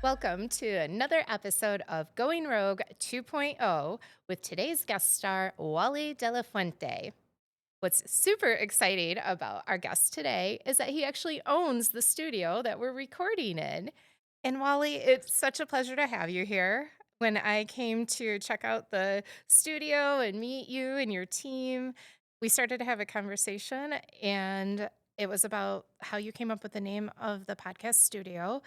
Welcome to another episode of Going Rogue 2.0 with today's guest star, Wally De La Fuente. What's super exciting about our guest today is that he actually owns the studio that we're recording in. And Wally, it's such a pleasure to have you here. When I came to check out the studio and meet you and your team, we started to have a conversation, and it was about how you came up with the name of the podcast studio.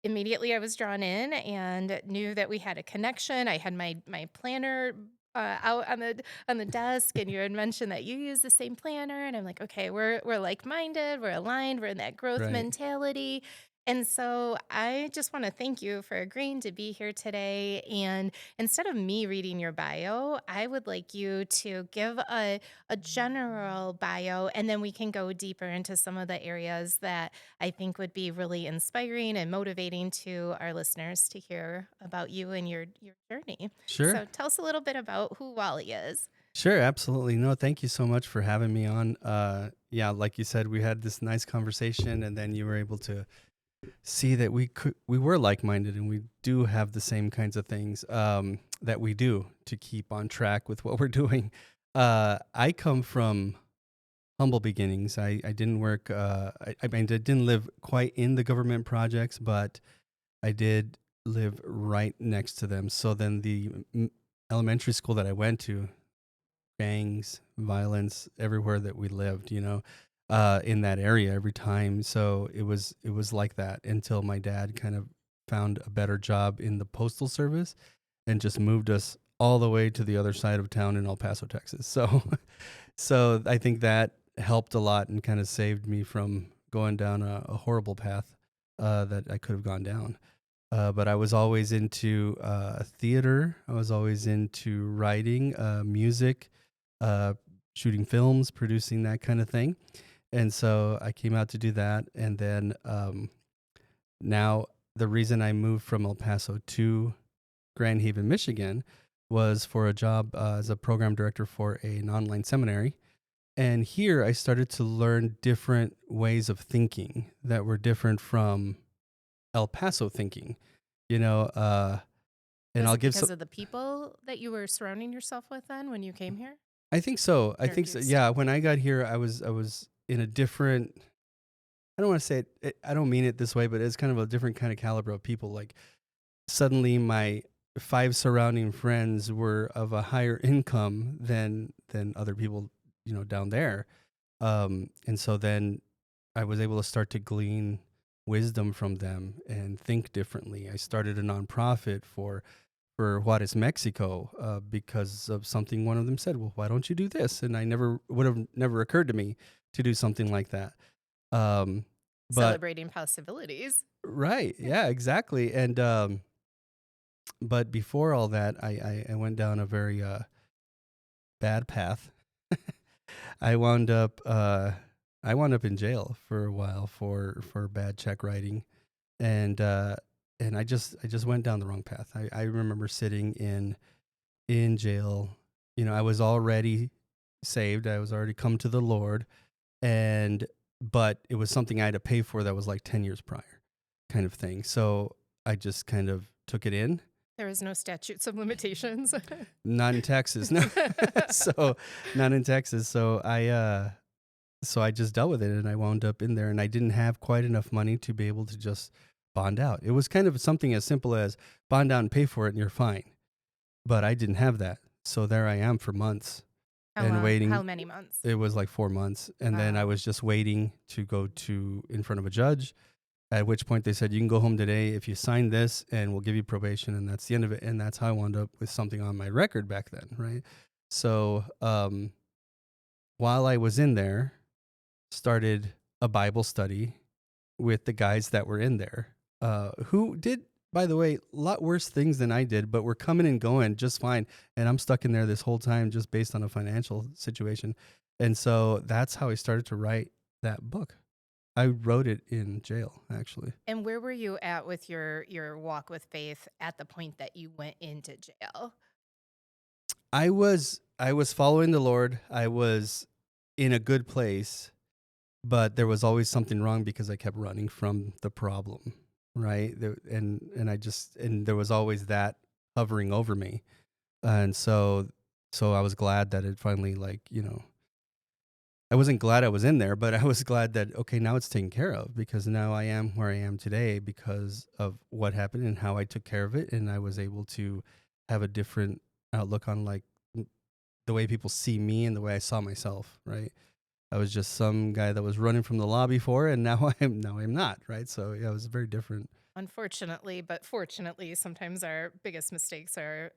Immediately, I was drawn in and knew that we had a connection. I had my planner out on the desk, and you had mentioned that you use the same planner, and I'm like, okay, we're like minded, we're aligned, we're in that growth Right. mentality. And so I just want to thank you for agreeing to be here today. And instead of me reading your bio, I would like you to give a general bio, and then we can go deeper into some of the areas that I think would be really inspiring and motivating to our listeners to hear about you and your journey. Sure. So tell us a little bit about who Wally is. Sure. Absolutely. No, thank you so much for having me on. Yeah, like you said, we had this nice conversation, and then you were able to see that we were like-minded, and we do have the same kinds of things that we do to keep on track with what we're doing. I come from humble beginnings. I didn't work. I mean, I didn't live quite in the government projects, but I did live right next to them. So then the elementary school that I went to, gangs, violence everywhere that we lived, in that area every time. So it was like that until my dad kind of found a better job in the postal service and just moved us all the way to the other side of town in El Paso, Texas. So so I think that helped a lot and kind of saved me from going down a horrible path that I could have gone down. But I was always into theater. I was always into writing, music, uh, shooting films, producing that kind of thing. And so I came out to do that. And then now the reason I moved from El Paso to Grand Haven, Michigan was for a job as a program director for an online seminary. And here I started to learn different ways of thinking that were different from El Paso thinking, you know, and Was I'll it give because some. of the people that you were surrounding yourself with then when you came here? I think so. I think so. Introduced. Yeah. When I got here, I was in a different. I don't want to say it. I don't mean it this way, but it's kind of a different kind of caliber of people. Like suddenly, my five surrounding friends were of a higher income than other people, down there. And so then I was able to start to glean wisdom from them and think differently. I started a nonprofit for Juarez, Mexico, because of something one of them said. Well, why don't you do this? And I never would have never occurred to me to do something like that. Um, but Celebrating possibilities. right, yeah, exactly. And but before all that, I went down a very bad path. I wound up I wound up in jail for a while for bad check writing, and I just went down the wrong path. I remember sitting in jail. I was already saved. I was already come to the Lord, and but it was something I had to pay for that was like 10 years prior, kind of thing. So I just kind of took it in. There was no statutes of limitations. Not in Texas, no. So not in Texas. So I just dealt with it, and I wound up in there, and I didn't have quite enough money to be able to just bond out. It was kind of something as simple as bond out and pay for it and you're fine. But I didn't have that. So there I am for months How and long? How waiting. many months? It was like 4 months. And then I Wow. was just waiting to go to in front of a judge, at which point they said, you can go home today if you sign this and we'll give you probation. And that's the end of it. And that's how I wound up with something on my record back then. Right. So while I was in there, started a Bible study with the guys that were in there, who did, by the way, a lot worse things than I did, but were coming and going just fine. And I'm stuck in there this whole time just based on a financial situation. And so that's how I started to write that book. I wrote it in jail, actually. And where were you at with your walk with faith at the point that you went into jail? I was following the Lord. I was in a good place. but there was always something wrong because I kept running from the problem, right? And there was always that hovering over me. And so I was glad that it finally, like, I wasn't glad I was in there, but I was glad that, okay, now it's taken care of, because now I am where I am today because of what happened and how I took care of it. And I was able to have a different outlook on, like, the way people see me and the way I saw myself, right? I was just some guy that was running from the law before, and now I'm not, right? So yeah, it was very different. Unfortunately, but fortunately, sometimes our biggest mistakes are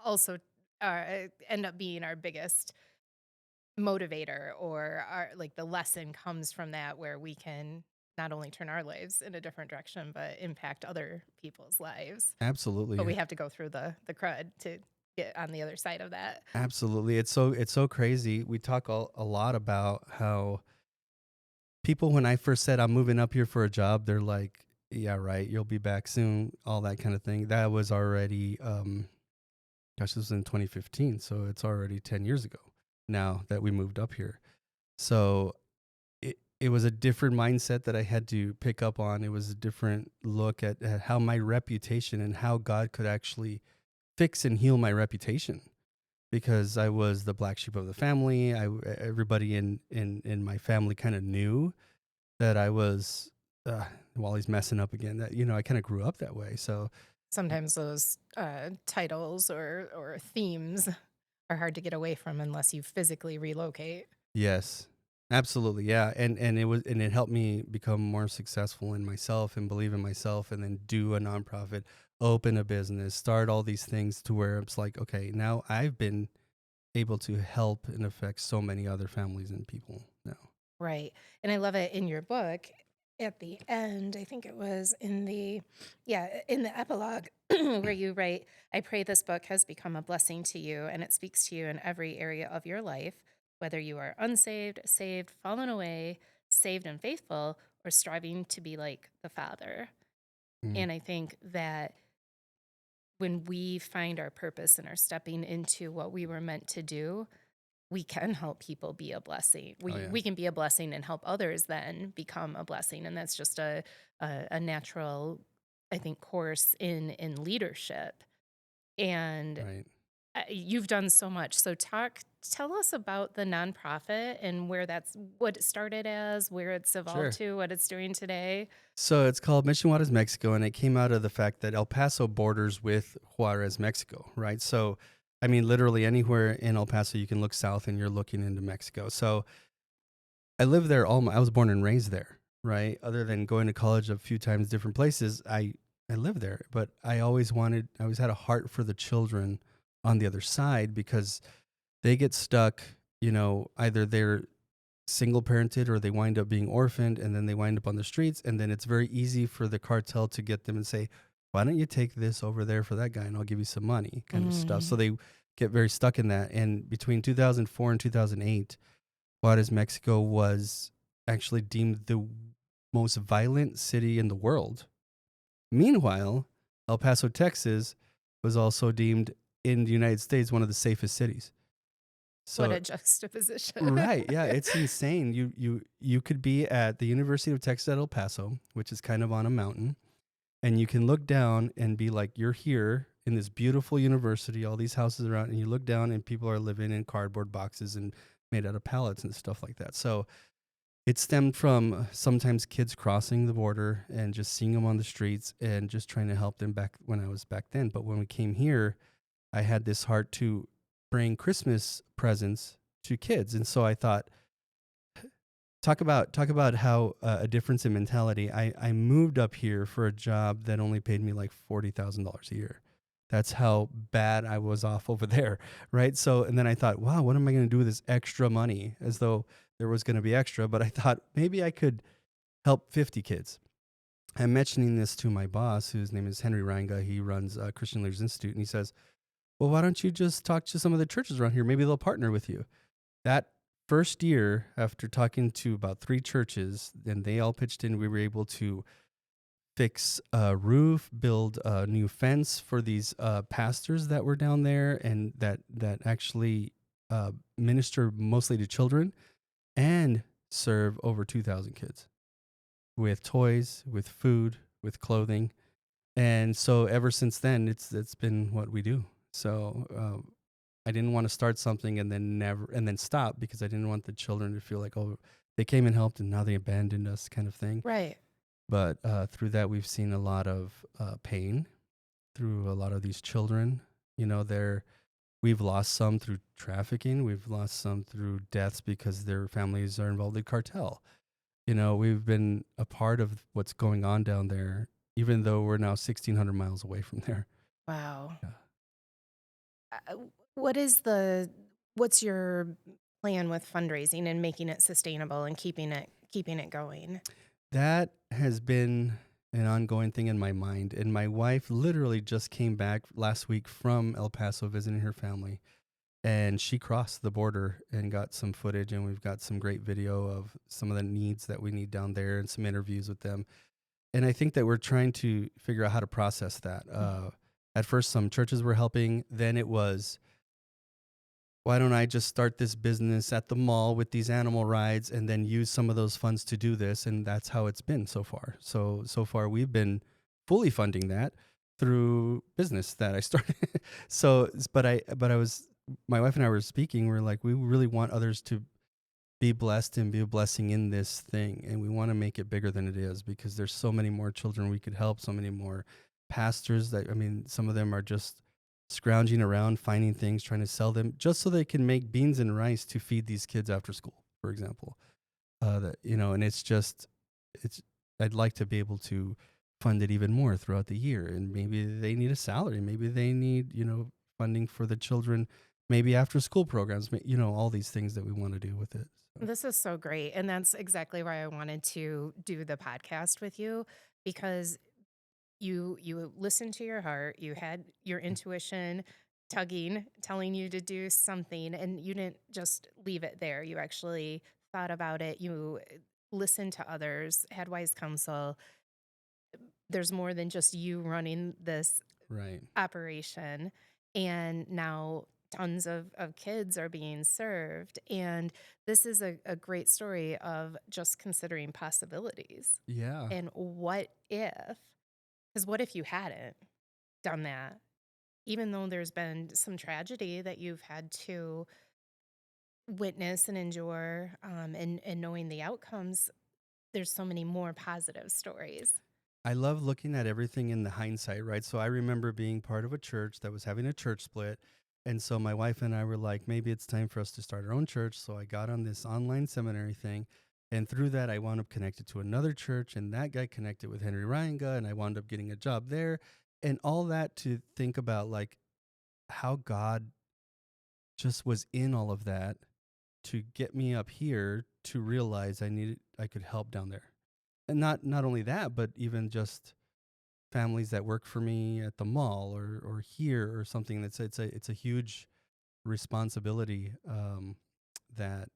also end up being our biggest motivator, or our, like, the lesson comes from that, where we can not only turn our lives in a different direction but impact other people's lives. But Absolutely. we have to go through the crud to get on the other side of that. Absolutely. It's so crazy. We talk a lot about how people, when I first said I'm moving up here for a job, they're like, "Yeah, right, you'll be back soon," all that kind of thing. That was already gosh, this was in 2015, so it's already 10 years ago now that we moved up here. So it was a different mindset that I had to pick up on. It was a different look at how my reputation and how God could actually fix and heal my reputation, because I was the black sheep of the family. Everybody in my family kind of knew that I was, Wally's messing up again. That, I kind of grew up that way. So Sometimes those titles or themes are hard to get away from unless you physically relocate. yes, absolutely, yeah, and it helped me become more successful in myself and believe in myself, and then do a nonprofit, open a business, start all these things, to where it's like, okay, now I've been able to help and affect so many other families and people now. Right. And I love it in your book at the end. I think it was in in the epilogue where you write, I pray this book has become a blessing to you and it speaks to you in every area of your life, whether you are unsaved, saved, fallen away, saved and faithful, or striving to be like the Father. Mm. And I think that when we find our purpose and are stepping into what we were meant to do, we can help people be a blessing. Oh We yeah. we can be a blessing and help others then become a blessing, and that's just a natural, I think, course in leadership. And Right. you've done so much. So tell us about the nonprofit and where that's what it started as, where it's evolved Sure. to, what it's doing today. So it's called Mission Juarez Mexico, and it came out of the fact that El Paso borders with Juarez, Mexico, right? So, I mean, literally anywhere in El Paso, you can look south and you're looking into Mexico. So I lived there I was born and raised there, right? Other than going to college a few times, different places, I lived there. But I always had a heart for the children on the other side, because they get stuck, either they're single parented or they wind up being orphaned, and then they wind up on the streets, and then it's very easy for the cartel to get them and say, why don't you take this over there for that guy and I'll give you some money, kind of stuff. So Mm. they get very stuck in that. And between 2004 and 2008, Juarez, Mexico was actually deemed the most violent city in the world. Meanwhile, El Paso, Texas was also deemed in the United States one of the safest cities. What So a juxtaposition. right, yeah, it's insane. You could be at the University of Texas at El Paso, which is kind of on a mountain, and you can look down and be like, you're here in this beautiful university, all these houses around, and you look down and people are living in cardboard boxes and made out of pallets and stuff like that. So it stemmed from sometimes kids crossing the border and just seeing them on the streets and just trying to help them back when I was back then. But when we came here, I had this heart to bring Christmas presents to kids. And so I thought, talk about how a difference in mentality. I moved up here for a job that only paid me like $40,000 a year. That's how bad I was off over there, right? So, and then I thought, wow, what am I going to do with this extra money? As though there was going to be extra, but I thought maybe I could help 50 kids. I'm mentioning this to my boss, whose name is Henry Ranga. He runs Christian Leaders Institute, and he says, well, why don't you just talk to some of the churches around here? Maybe they'll partner with you. That first year, after talking to about 3 churches, and they all pitched in, we were able to fix a roof, build a new fence for these pastors that were down there, and that actually minister mostly to children, and serve over 2,000 kids with toys, with food, with clothing. And so ever since then, it's been what we do. So I didn't want to start something and then stop, because I didn't want the children to feel like, oh, they came and helped and now they abandoned us, kind of thing. Right. But through that, we've seen a lot of pain through a lot of these children. You know, we've lost some through trafficking. We've lost some through deaths because their families are involved in cartel. You know, we've been a part of what's going on down there, even though we're now 1,600 miles away from there. Wow. Yeah. Uh, what is the what's your plan with fundraising and making it sustainable and keeping it going? That has been an ongoing thing in my mind. And my wife literally just came back last week from El Paso visiting her family. And she crossed the border and got some footage. And we've got some great video of some of the needs that we need down there and some interviews with them. And I think that we're trying to figure out how to process that. At first, some churches were helping. Then it was, why don't I just start this business at the mall with these animal rides and then use some of those funds to do this? And that's how it's been so far. So far, we've been fully funding that through business that I started. But I was, my wife and I were speaking. We're like, we really want others to be blessed and be a blessing in this thing. And we want to make it bigger than it is, because there's so many more children we could help, so many more pastors that, I mean, some of them are just scrounging around, finding things, trying to sell them just so they can make beans and rice to feed these kids after school, for example. That, you know, and I'd like to be able to fund it even more throughout the year. And maybe they need a salary. Maybe they need, you know, funding for the children, maybe after school programs, you know, all these things that we want to do with it. So. This is so great. And that's exactly why I wanted to do the podcast with you, because you listened to your heart, you had your intuition tugging, telling you to do something, and you didn't just leave it there. You actually thought about it. You listened to others, had wise counsel. There's more than just you running this Right. operation. And now tons of kids are being served. And this is a great story of just considering possibilities. Yeah. And what if, because what if you hadn't done that? Even though there's been some tragedy that you've had to witness and endure, and knowing the outcomes, there's so many more positive stories. I love looking at everything in the hindsight, right? So I remember being part of a church that was having a church split. And so my wife and I were like, maybe it's time for us to start our own church. So I got on this online seminary thing. And through that, I wound up connected to another church. And that guy connected with Henry Reinga. And I wound up getting a job there. And all that to think about, like, how God just was in all of that to get me up here to realize I could help down there. And not only that, but even just families that work for me at the mall or here or something. It's a huge responsibility, that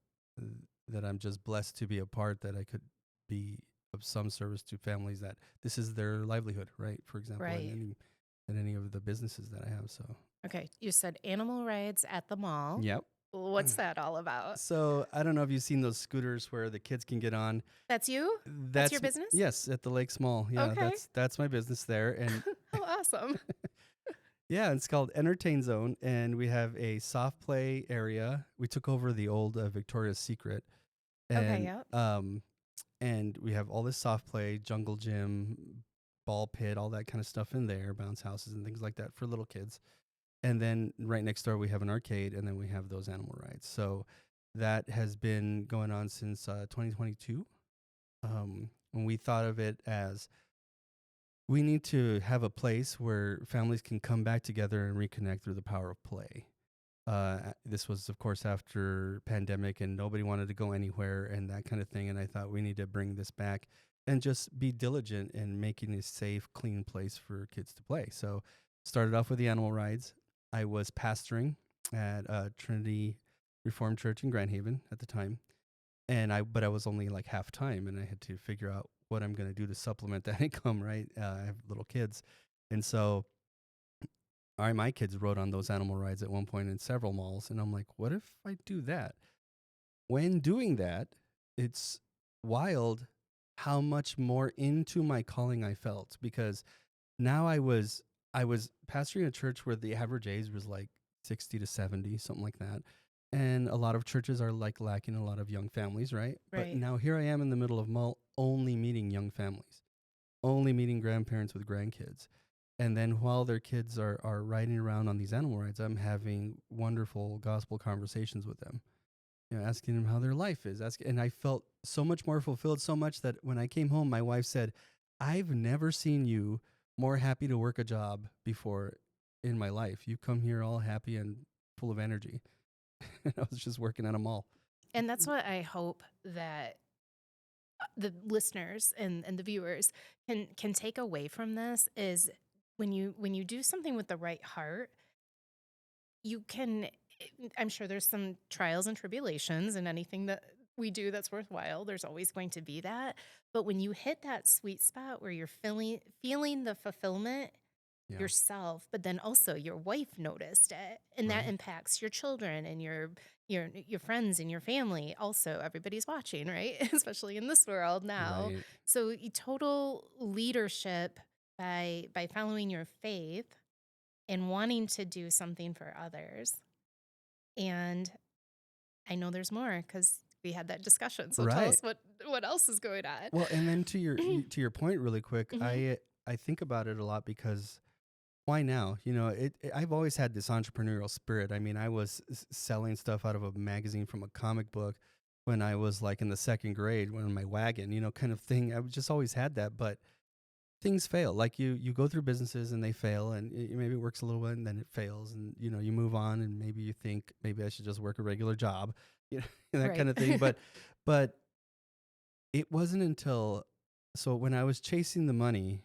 that I'm just blessed to be a part, that I could be of some service to families that this is their livelihood, right? For example, Right. in any of the businesses that I have. So Okay. You said animal rides at the mall. yep. What's that all about? So I don't know if you've seen those scooters where the kids can get on. That's you? That's your business? Yes, at the Lakes Mall. Yeah, Okay. that's my business there. And Oh, awesome. yeah, it's called Entertain Zone, and we have a soft play area. We took over the old Victoria's Secret, Okay. and Yep. and we have all this soft play, jungle gym, ball pit, all that kind of stuff in there, bounce houses and things like that for little kids. And then right next door we have an arcade, and then we have those animal rides. So that has been going on since 2022. And we thought of it as, we need to have a place where families can come back together and reconnect through the power of play. This was, of course, after pandemic, and nobody wanted to go anywhere and that kind of thing. And I thought we need to bring this back and just be diligent in making a safe, clean place for kids to play. So started off with the animal rides. I was pastoring at Trinity Reformed Church in Grand Haven at the time. But I was only like half time, and I had to figure out what I'm going to do to supplement that income, right? I have little kids. And so my kids rode on those animal rides at one point in several malls. And I'm like, what if I do that? When doing that, it's wild how much more into my calling I felt, because now I was pastoring a church where the average age was like 60 to 70, something like that. And a lot of churches are like lacking a lot of young families, right? But Right. now here I am in the middle of only meeting young families, only meeting grandparents with grandkids. And then while their kids are riding around on these animal rides, I'm having wonderful gospel conversations with them, asking them how their life is. And I felt so much more fulfilled, so much that when I came home, my wife said, I've never seen you more happy to work a job before in my life. You come here all happy and full of energy. And I was just working at a mall. And that's what I hope that the listeners and the viewers can take away from this is when you do something with the right heart, you can I'm sure there's some trials and tribulations and anything that we do that's worthwhile. There's always going to be that. But when you hit that sweet spot where you're feeling the fulfillment Yeah. yourself, but then also your wife noticed it, and that Right. impacts your children and your friends and your family. Also, everybody's watching, right? Especially in this world now. Right. So, total leadership by following your faith and wanting to do something for others. And I know there's more because we had that discussion. So tell Right. us what else is going on. Well, and then to your point really quick, Mhm. I think about it a lot because why now? I've always had this entrepreneurial spirit. I mean, I was selling stuff out of a magazine from a comic book when I was like in the second grade, when in my wagon, kind of thing. I've just always had that, but things fail. Like you go through businesses and they fail, and maybe it works a little bit and then it fails, and you move on, and maybe you think maybe I should just work a regular job, you know, that kind Right. of thing. But it wasn't until so when I was chasing the money,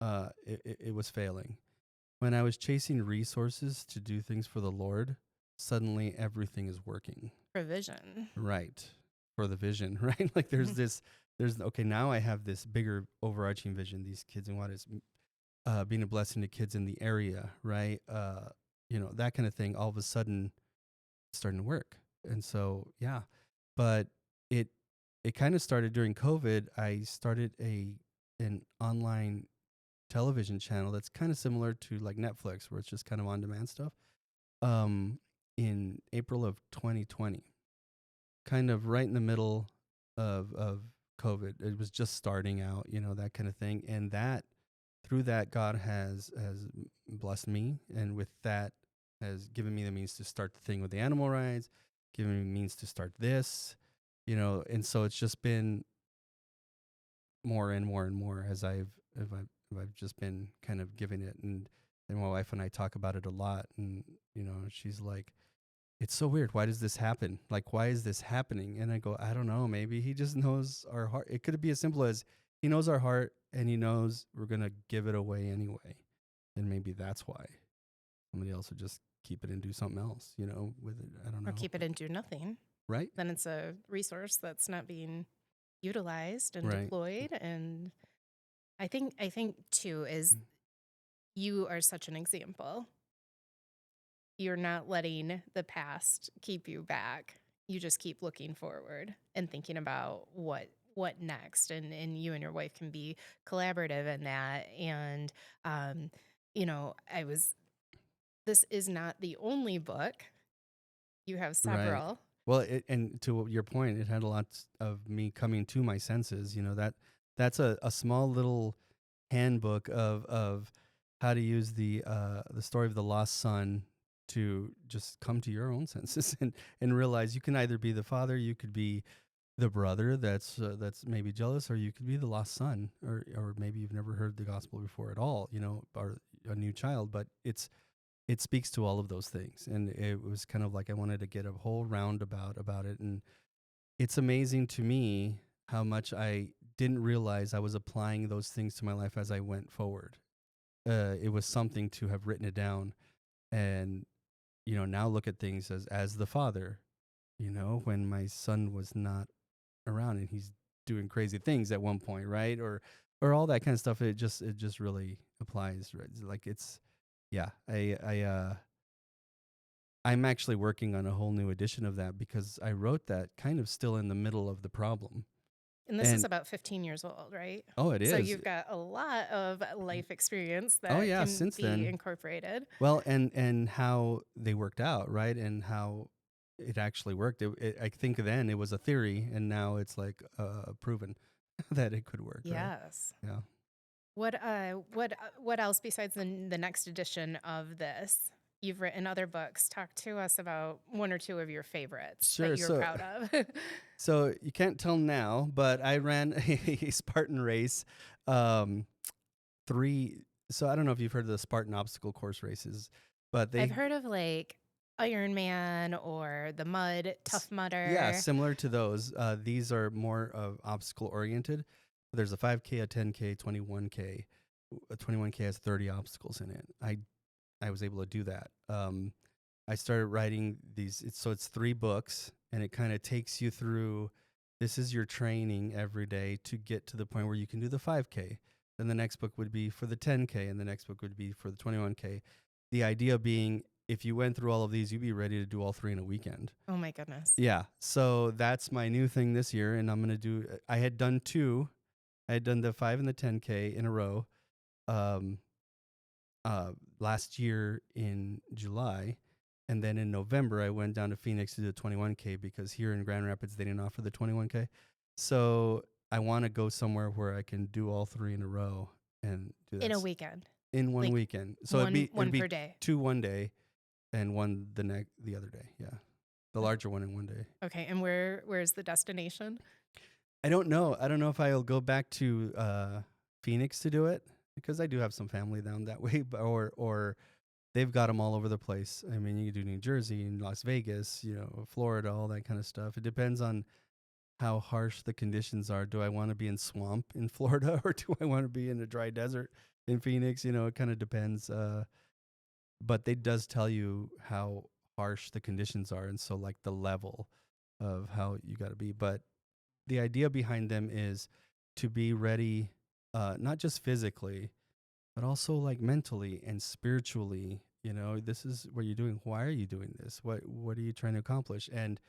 it was failing. When I was chasing resources to do things for the Lord, suddenly everything is working. Provision. Right. For the vision, right? Like okay, now I have this bigger overarching vision. These kids in Juarez, being a blessing to kids in the area, right? That kind of thing, all of a sudden starting to work. And so, yeah, but it, it kind of started during COVID. I started an online television channel that's kind of similar to like Netflix, where it's just kind of on demand stuff. Um, in April of 2020, kind of right in the middle of COVID. It was just starting out, that kind of thing. And that through that, God has blessed me, and with that has given me the means to start the thing with the animal rides, given me means to start this, and so it's just been more and more and more as I've just been kind of giving it. And my wife and I talk about it a lot, and she's like, it's so weird. Why does this happen? Like, why is this happening? And I go, I don't know. Maybe he just knows our heart. It could be as simple as he knows our heart and he knows we're going to give it away anyway. And maybe that's why somebody else would just keep it and do something else, with it. I don't Or know. keep it and do nothing. Right? Then it's a resource that's not being utilized and Right. deployed. And I think too is you are such an example. You're not letting the past keep you back. You just keep looking forward and thinking about what next. And you and your wife can be collaborative in that. And um, I was this is not the only book. You have Right. several. Well, and to your point, it had a lot of me coming to my senses. That's a small little handbook of how to use the story of the lost son to just come to your own senses and realize you can either be the father, you could be the brother that's maybe jealous, or you could be the lost son, or maybe you've never heard the gospel before at all, or a new child. But it speaks to all of those things, and it was kind of like I wanted to get a whole roundabout about it. And it's amazing to me how much I didn't realize I was applying those things to my life as I went forward. It was something to have written it down, and now look at things as the father. When my son was not around and he's doing crazy things at one point, right? Or all that kind of stuff. It just really applies, right? Like it's, yeah. I I'm actually working on a whole new edition of that because I wrote that kind of still in the middle of the problem. And this is And about 15 years old, right? oh, it So is. you've got a lot of life experience Oh that yeah, can since be then. incorporated. Well, and how they worked out, right? And how it actually worked. I think then it was a theory, and now it's like proven that it could work, right? Yes. Yeah. What else besides the next edition of this? You've written other books. Talk to us about one or two of your favorites that Sure. you're proud of. So you can't tell now, but I ran a Spartan race. Um, three. So I don't know if you've heard of the Spartan obstacle course races, but I've they heard of like Iron Man or the Mud, Tough yeah, Mudder. similar to those. These are more of obstacle oriented. There's a 5K, a 10K, 21K. A 21K has 30 obstacles in it. I was able to do that. I started writing these. It's 3 books, and it kind of takes you through. This is your training every day to get to the point where you can do the 5K. Then the next book would be for the 10K, and the next book would be for the 21K. The idea being, if you went through all of these, you'd be ready to do all 3 in a weekend. Oh my goodness. Yeah. So that's my new thing this year, and I'm gonna do. I had done 2. I had done the 5 and the 10K in a row. Um, Last year in July. And then in November, I went down to Phoenix to do the 21K because here in Grand Rapids, they didn't offer the 21K. So I want to go somewhere where I can do all 3 in a row and do that In a weekend. in one Like weekend. So one it'd be per day. 2 one day and one the other day. Yeah. The larger one in one day. Okay. And where's the destination? I don't know. I don't know if I'll go back to Phoenix to do it because I do have some family down that way, but, or they've got them all over the place. I mean, you can do New Jersey and Las Vegas, Florida, all that kind of stuff. It depends on how harsh the conditions are. Do I want to be in swamp in Florida or do I want to be in a dry desert in Phoenix? It kind of depends. But it does tell you how harsh the conditions are. And so like the level of how you got to be. But the idea behind them is to be ready, not just physically, but also like mentally and spiritually. This is what you're doing. Why are you doing this? What are you trying to accomplish? And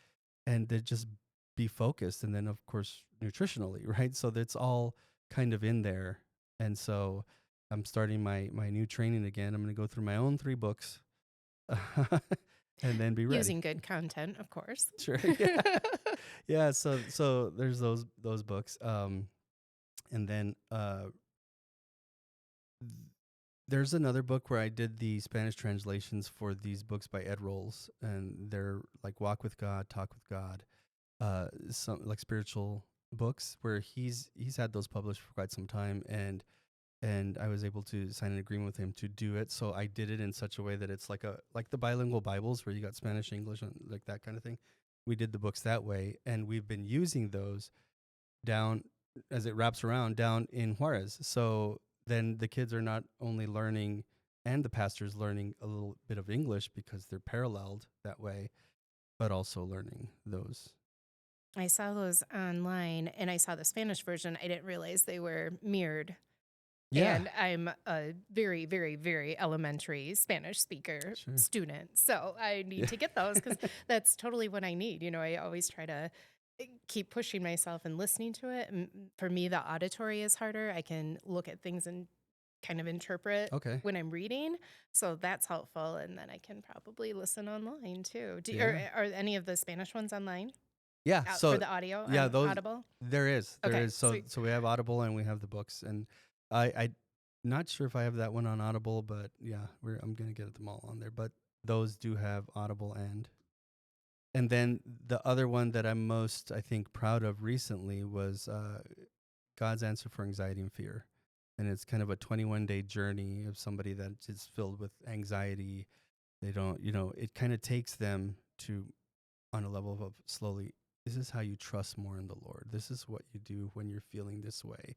to just be focused. And then of course nutritionally, right? So that's all kind of in there. And so I'm starting my new training again. I'm going to go through my own 3 books and then be ready. Using good content, of course. Sure. Yeah. Yeah. So there's those books. And then there's another book where I did the Spanish translations for these books by Ed Rolls, and they're like Walk with God, Talk with God, some like spiritual books where he's had those published for quite some time, and I was able to sign an agreement with him to do it. So I did it in such a way that it's like the bilingual Bibles where you got Spanish, English, and like that kind of thing. We did the books that way, and we've been using those down as it wraps around down in Juarez. So then the kids are not only learning and the pastor's learning a little bit of English because they're paralleled that way, but also learning those. I saw those online and I saw the Spanish version. I didn't realize they were mirrored. Yeah. And I'm a very, very, very elementary Spanish speaker Sure. student. So I need to get those because that's totally what I need. I always try to keep pushing myself and listening to it. And for me, the auditory is harder. I can look at things and kind of interpret Okay. when I'm reading. So that's helpful. And then I can probably listen online too. Yeah. Are any of the Spanish ones online? Yeah. So For the audio yeah, on those Audible? there is. Okay, So sweet. so we have Audible and we have the books, and I not sure if I have that one on Audible, but yeah, I'm gonna get them all on there. But those do have Audible and then the other one that I'm most, I think, proud of recently was God's Answer for Anxiety and Fear. And it's kind of a 21-day journey of somebody that is filled with anxiety. They don't, it kind of takes them to, on a level of slowly, this is how you trust more in the Lord. This is what you do when you're feeling this way.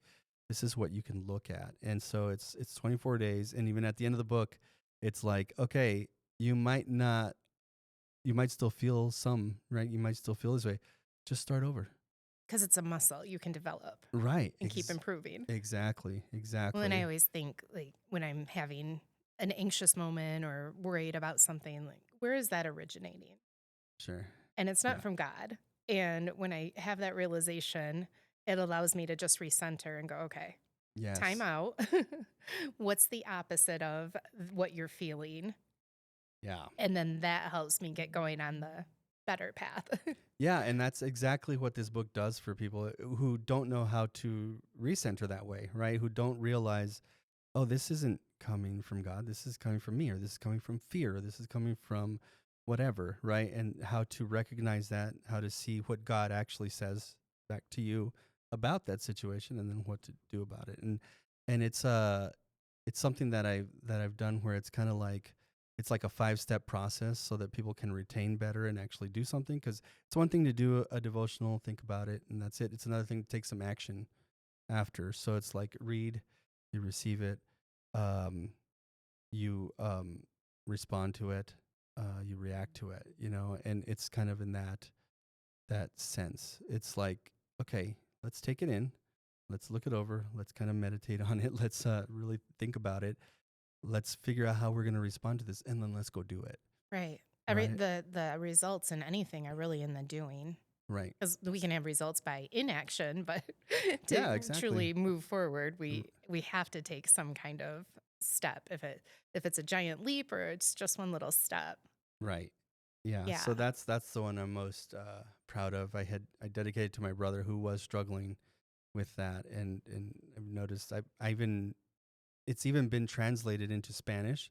This is what you can look at. And so it's 24 days. And even at the end of the book, it's like, okay, you might still feel some, right? You might still feel this way. Just start over. Because it's a muscle you can develop. Right. And keep improving. Exactly. Well, and I always think, like, when I'm having an anxious moment or worried about something, like, where is that originating? Sure. And it's not Yeah. from God. And when I have that realization, it allows me to just recenter and go, okay, time Yes. out. What's the opposite of what you're feeling? Yeah. And then that helps me get going on the better path. Yeah, and that's exactly what this book does for people who don't know how to recenter that way, right? Who don't realize, oh, this isn't coming from God. This is coming from me, or this is coming from fear, or this is coming from whatever, right? And how to recognize that, how to see what God actually says back to you about that situation, and then what to do about it. And it's something that I've done where it's kind of like it's like a 5-step process so that people can retain better and actually do something. Because it's one thing to do a devotional, think about it, and that's it. It's another thing to take some action after. So it's like read, you receive it, um, you respond to it, you react to it, and it's kind of in that sense. It's like, okay, let's take it in, let's look it over, let's kind of meditate on it, let's really think about it, let's figure out how we're going to respond to this, and then let's go do it. Right. Right. The results in anything are really in the doing. Right. Because we can have results by inaction, but to Yeah, exactly. truly move forward, R- we have to take some kind of step. If it's a giant leap or it's just one little step. Right. Yeah. Yeah. So that's the one I'm most proud of. I dedicated to my brother who was struggling with that, and I've noticed I even it's even been translated into Spanish,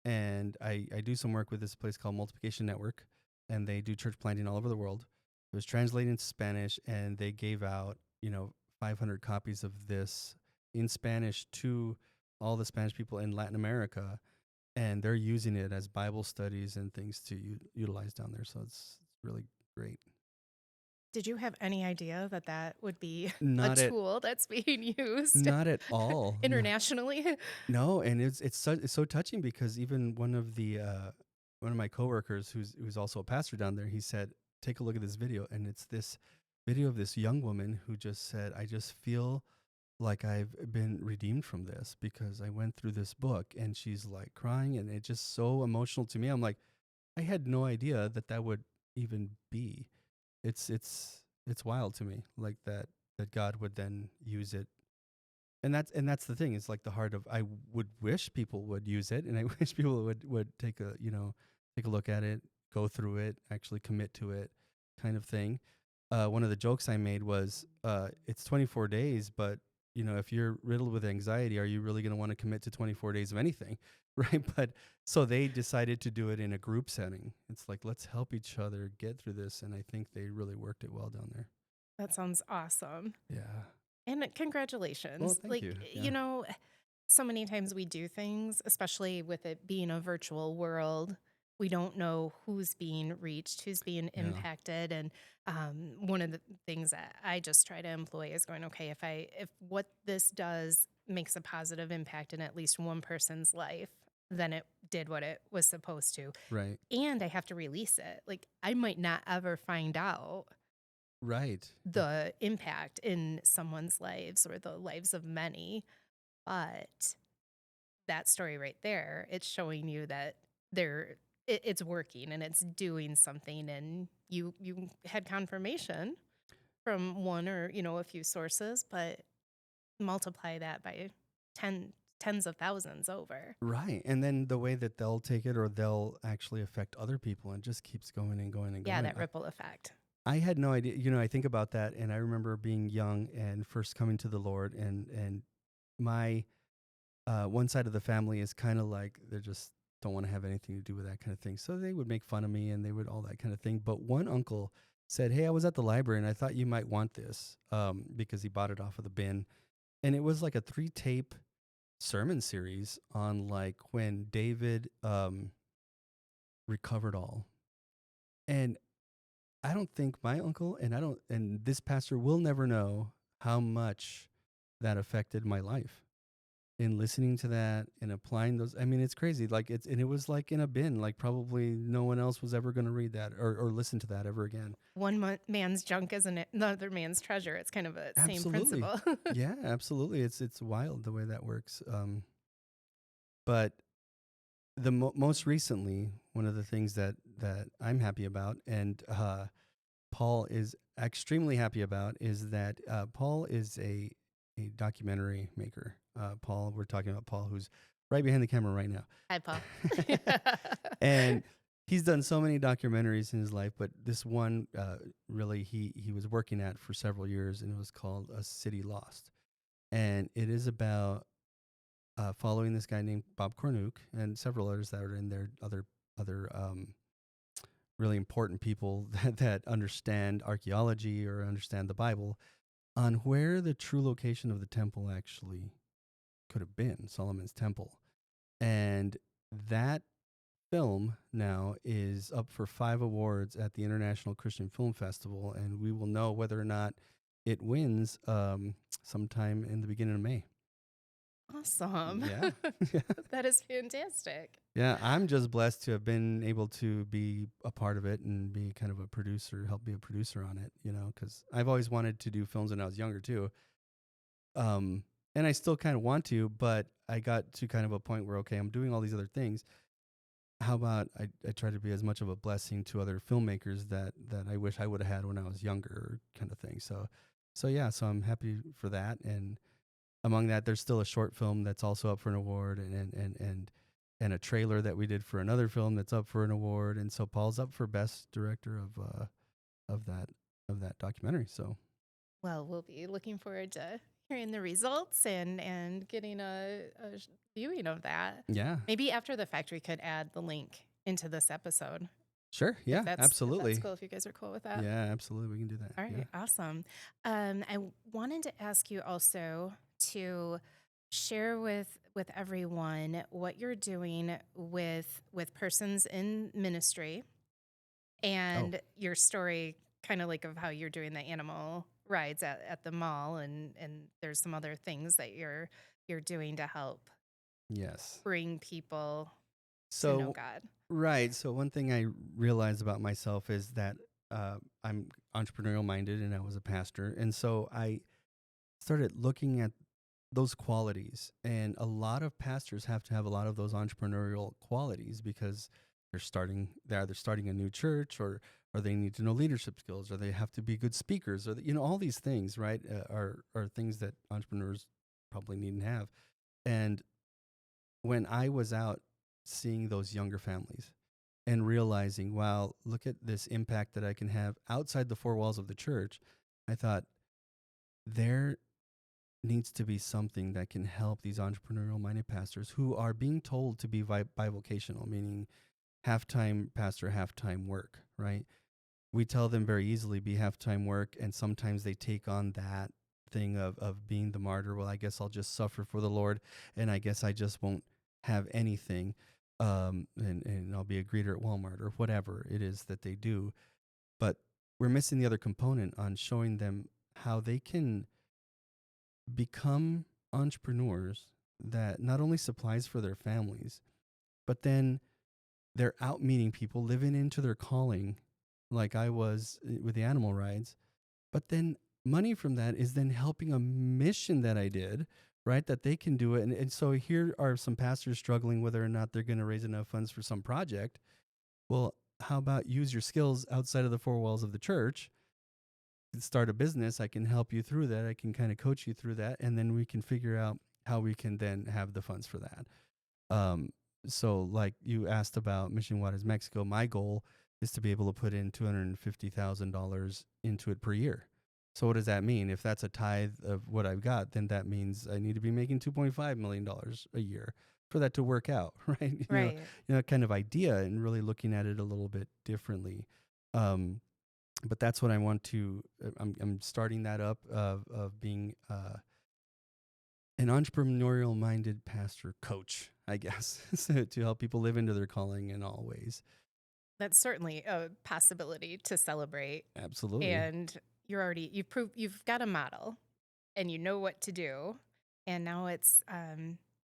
and I do some work with this place called Multiplication Network, and they do church planting all over the world. It was translated into Spanish, and they gave out 500 copies of this in Spanish to all the Spanish people in Latin America, and they're using it as Bible studies and things to utilize down there. So it's really great. Did you have any idea that that would be a Not at tool that's being used not at all. No, internationally? no, and it's so touching because even one of my coworkers who's also a pastor down there, he said, "Take a look at this video," and it's this video of this young woman who just said, "I just feel like I've been redeemed from this because I went through this book," and she's like crying, and it's just so emotional to me. I'm like, I had no idea that would even be. It's wild to me, like that God would then use it. And that's the thing. It's like the heart of, I would wish people would use it, and I wish people would take a look at it, go through it, actually commit to it, kind of thing. One of the jokes I made was, it's 24 days, but if you're riddled with anxiety, are you really going to want to commit to 24 days of anything, right? But so they decided to do it in a group setting. It's like, let's help each other get through this, and I think they really worked it well down there. That sounds awesome. Yeah. And Well, congratulations. thank you. Yeah. So many times we do things, especially with it being a virtual world, we don't know who's being reached, who's being Yeah. impacted. And one of the things that I just try to employ is going, okay, if what this does makes a positive impact in at least one person's life, then it did what it was supposed to. Right. And I have to release it. Like I might not ever find out Right. the impact in someone's lives or the lives of many. But that story right there, it's showing you that it's working and it's doing something, and you had confirmation from one or a few sources, but multiply that by tens of thousands over. Right. And then the way that they'll take it or they'll actually affect other people, and just keeps going and going and Yeah, going. that ripple effect. I had no idea. I think about that, and I remember being young and first coming to the Lord, and my one side of the family is kind of like, they just don't want to have anything to do with that kind of thing. So they would make fun of me, and they would all that kind of thing. But one uncle said, "Hey, I was at the library and I thought you might want this," because he bought it off of the bin, and it was like a 3-tape sermon series on like when David recovered all. And I don't think my uncle and this pastor will never know how much that affected my life in listening to that and applying those. I mean, it's crazy. Like and it was like in a bin, like probably no one else was ever going to read that or listen to that ever again. One man's junk isn't another man's treasure. It's kind of a same Absolutely. principle. Yeah, absolutely. It's wild the way that works. But most recently, one of the things that I'm happy about, and Paul is extremely happy about, is that Paul is a documentary maker. Paul, we're talking about Paul, who's right behind the camera right now. Hi, Paul. And he's done so many documentaries in his life, but this one really he was working at for several years, and it was called A City Lost. And it is about following this guy named Bob Cornuke and several others that are in there, other really important people that understand archaeology or understand the Bible, on where the true location of the temple actually could have been, Solomon's temple. And that film now is up for 5 awards at the International Christian Film Festival, and we will know whether or not it wins sometime in the beginning of May. Awesome. Yeah. That is fantastic. Yeah, I'm just blessed to have been able to be a part of it and be kind of a producer, help be a producer on it, because I've always wanted to do films when I was younger too. And I still kind of want to, but I got to kind of a point where, okay, I'm doing all these other things. How about I try to be as much of a blessing to other filmmakers that I wish I would have had when I was younger, kind of thing. So I'm happy for that. And among that, there's still a short film that's also up for an award, and a trailer that we did for another film that's up for an award. And so Paul's up for best director of that documentary. So, well, we'll be looking forward to hearing the results and getting a viewing of that. yeah, Maybe after the fact, we could add the link into this episode. sure, yeah, If absolutely. that's cool. If you guys are cool with that. Yeah, absolutely, we can do that. All right, awesome. I wanted to ask you also to share with everyone what you're doing with persons in ministry, and your story, kind of like of how you're doing the animal rides at the mall, and there's some other things that you're doing to help Yes. bring people to know So God. right. So one thing I realized about myself is that I'm entrepreneurial minded, and I was a pastor, and so I started looking at those qualities. And a lot of pastors have to have a lot of those entrepreneurial qualities because they're either starting a new church, or they need to know leadership skills, or they have to be good speakers, or all these things, right? Are things that entrepreneurs probably need and have. And when I was out seeing those younger families and realizing, wow, look at this impact that I can have outside the 4 walls of the church, I thought there needs to be something that can help these entrepreneurial minded pastors who are being told to be bivocational, meaning half-time pastor, half-time work, right? We tell them very easily be half-time work, and sometimes they take on that thing of being the martyr. Well, I guess I'll just suffer for the Lord, and I guess I just won't have anything, and I'll be a greeter at Walmart or whatever it is that they do. But we're missing the other component on showing them how they can become entrepreneurs that not only supplies for their families, but then they're out meeting people, living into their calling, like I was with the animal rides. But then money from that is then helping a mission that I did, right? That they can do it. And so here are some pastors struggling whether or not they're going to raise enough funds for some project. Well, how about use your skills outside of the 4 walls of the church? Start a business. I can help you through that. I can kind of coach you through that. And then we can figure out how we can then have the funds for that. So like you asked about Mission Juarez Mexico, my goal is to be able to put in $250,000 into it per year. So what does that mean? If that's a tithe of what I've got, then that means I need to be making $2.5 million a year for that to work out, right? Right. Kind of idea, and really looking at it a little bit differently. But that's what I want to. I'm starting that up of being an entrepreneurial minded pastor coach, I guess, so to help people live into their calling in all ways. That's certainly a possibility to celebrate. Absolutely. And you've got a model, and you know what to do. And now it's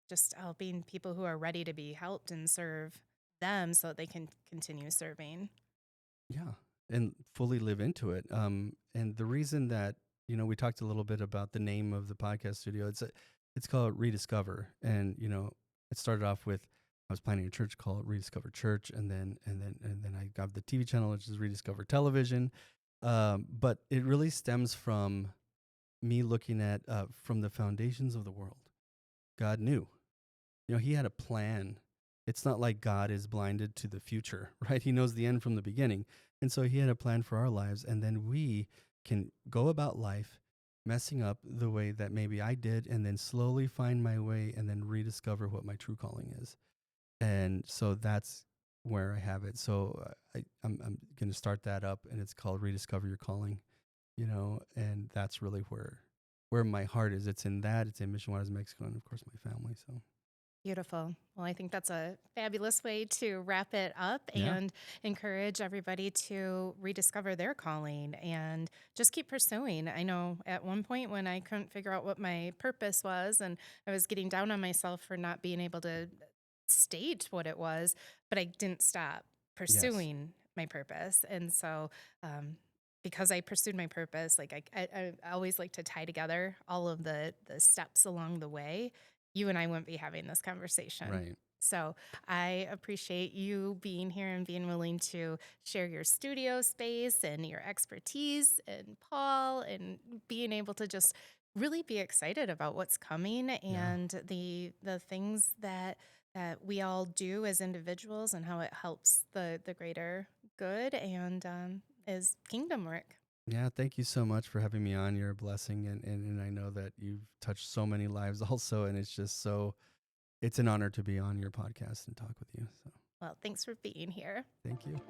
just helping people who are ready to be helped and serve them so that they can continue serving. Yeah, and fully live into it. And the reason that we talked a little bit about the name of the podcast studio. It's called ReDiscover, and it started off with I was planning a church called ReDiscover Church, and then I got the TV channel, which is ReDiscover Television. But it really stems from me looking at from the foundations of the world. God knew, he had a plan. It's not like God is blinded to the future, right? He knows the end from the beginning. And so he had a plan for our lives. And then we can go about life messing up the way that maybe I did, and then slowly find my way and then rediscover what my true calling is. And so that's where I have it. So I'm going to start that up, and it's called Rediscover Your Calling, and that's really where my heart is. It's in that. It's in Mission Juarez Mexico, and of course my family. So Beautiful. Well, I think that's a fabulous way to wrap it up yeah, and encourage everybody to rediscover their calling and just keep pursuing. I know at one point when I couldn't figure out what my purpose was, and I was getting down on myself for not being able to state what it was, but I didn't stop yes, pursuing my purpose. And so, because I pursued my purpose, like I always like to tie together all of the steps along the way. You and I wouldn't be having this conversation. right. So I appreciate you being here and being willing to share your studio space and your expertise, and Paul, and being able to just really be excited about what's coming Yeah, and the things that we all do as individuals and how it helps the greater good and is kingdom work. yeah. Thank you so much for having me on. You're a blessing, and I know that you've touched so many lives also, and it's an honor to be on your podcast and talk with you. So Well, thanks for being here. thank you.